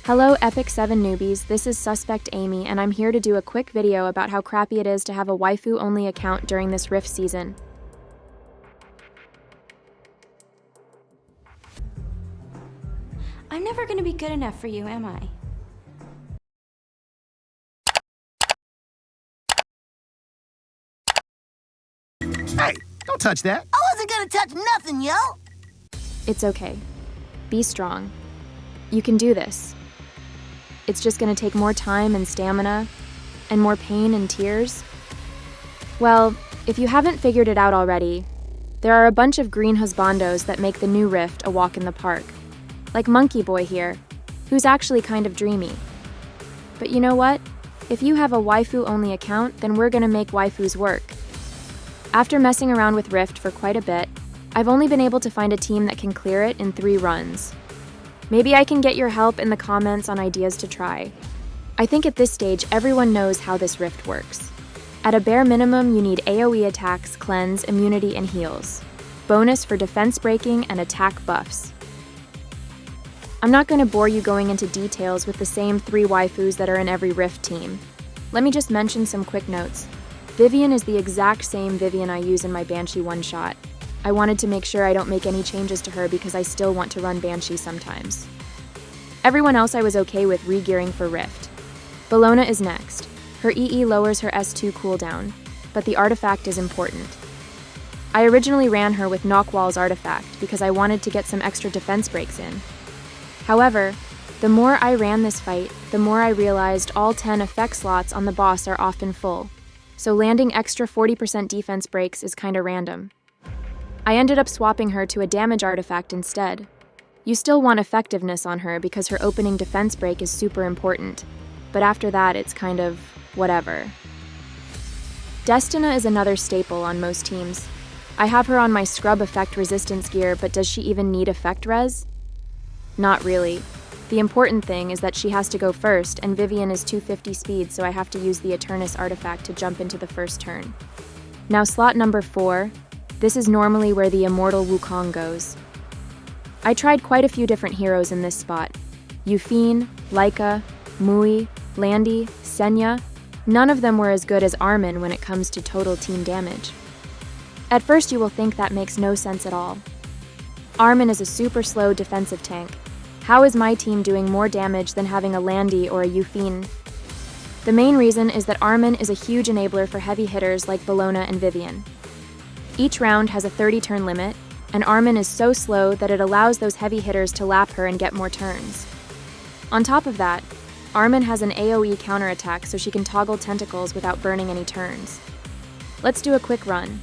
Hello Epic 7 newbies, this is Suspect Amy, and I'm here to do a quick video about how crappy it is to have a waifu-only account during this Rift season. I'm never gonna be good enough for you, am I? Hey, don't touch that. I wasn't gonna touch nothing, yo! It's okay. Be strong. You can do this. It's just gonna take more time and stamina, and more pain and tears. Well, if you haven't figured it out already, there are a bunch of green husbandos that make the new Rift a walk in the park. Like Monkey Boy here, who's actually kind of dreamy. But you know what? If you have a waifu-only account, then we're gonna make waifus work. After messing around with Rift for quite a bit, I've only been able to find a team that can clear it in 3 runs. Maybe I can get your help in the comments on ideas to try. I think at this stage, everyone knows how this Rift works. At a bare minimum, you need AoE attacks, cleanse, immunity, and heals. Bonus for defense breaking and attack buffs. I'm not going to bore you going into details with the same 3 waifus that are in every Rift team. Let me just mention some quick notes. Vivian is the exact same Vivian I use in my Banshee one-shot. I wanted to make sure I don't make any changes to her because I still want to run Banshee sometimes. Everyone else I was okay with re-gearing for Rift. Bellona is next. Her EE lowers her S2 cooldown, but the artifact is important. I originally ran her with Knockwall's artifact because I wanted to get some extra defense breaks in. However, the more I ran this fight, the more I realized all 10 effect slots on the boss are often full, so landing extra 40% defense breaks is kinda random. I ended up swapping her to a damage artifact instead. You still want effectiveness on her because her opening defense break is super important, but after that it's kind of whatever. Destina is another staple on most teams. I have her on my scrub effect resistance gear, but does she even need effect res? Not really. The important thing is that she has to go first, and Vivian is 250 speed, so I have to use the Eternus artifact to jump into the first turn. Now slot number 4. This is normally where the immortal Wukong goes. I tried quite a few different heroes in this spot. Yufine, Laika, Mui, Landy, Senya. None of them were as good as Armin when it comes to total team damage. At first you will think that makes no sense at all. Armin is a super slow defensive tank. How is my team doing more damage than having a Landy or a Yufine? The main reason is that Armin is a huge enabler for heavy hitters like Bellona and Vivian. Each round has a 30-turn limit, and Armin is so slow that it allows those heavy hitters to lap her and get more turns. On top of that, Armin has an AoE counterattack so she can toggle tentacles without burning any turns. Let's do a quick run.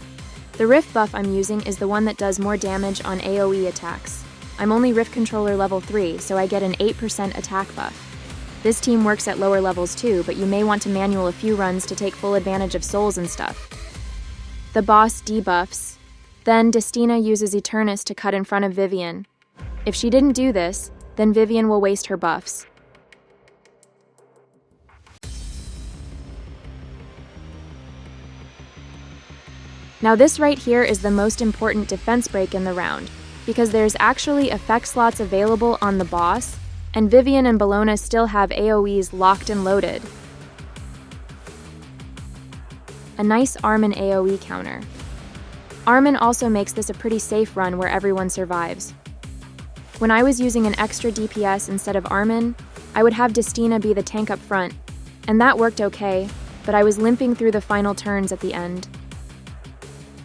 The Rift buff I'm using is the one that does more damage on AoE attacks. I'm only Rift Controller level 3, so I get an 8% attack buff. This team works at lower levels too, but you may want to manual a few runs to take full advantage of souls and stuff. The boss debuffs. Then Destina uses Eternus to cut in front of Vivian. If she didn't do this, then Vivian will waste her buffs. Now this right here is the most important defense break in the round, because there's actually effect slots available on the boss, and Vivian and Bellona still have AoEs locked and loaded. A nice Armin AoE counter. Armin also makes this a pretty safe run where everyone survives. When I was using an extra DPS instead of Armin, I would have Destina be the tank up front, and that worked okay, but I was limping through the final turns at the end.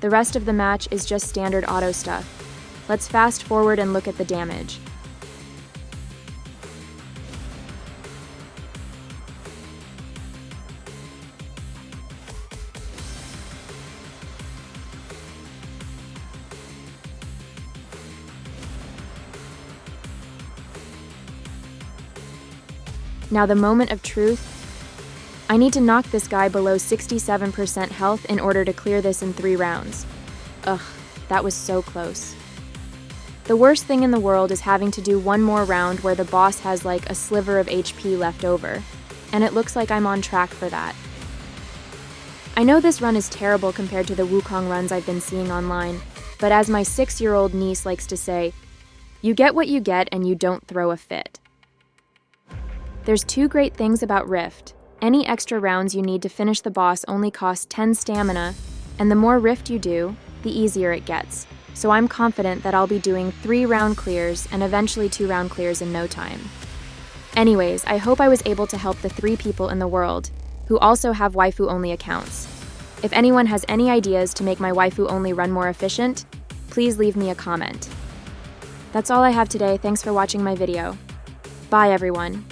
The rest of the match is just standard auto stuff. Let's fast forward and look at the damage. Now the moment of truth. I need to knock this guy below 67% health in order to clear this in 3 rounds. Ugh, that was so close. The worst thing in the world is having to do one more round where the boss has like a sliver of HP left over, and it looks like I'm on track for that. I know this run is terrible compared to the Wukong runs I've been seeing online, but as my 6-year-old niece likes to say, you get what you get and you don't throw a fit. There's two great things about Rift. Any extra rounds you need to finish the boss only cost 10 stamina, and the more Rift you do, the easier it gets. So I'm confident that I'll be doing 3-round clears and eventually 2-round clears in no time. Anyways, I hope I was able to help the 3 people in the world who also have waifu-only accounts. If anyone has any ideas to make my waifu-only run more efficient, please leave me a comment. That's all I have today. Thanks for watching my video. Bye, everyone.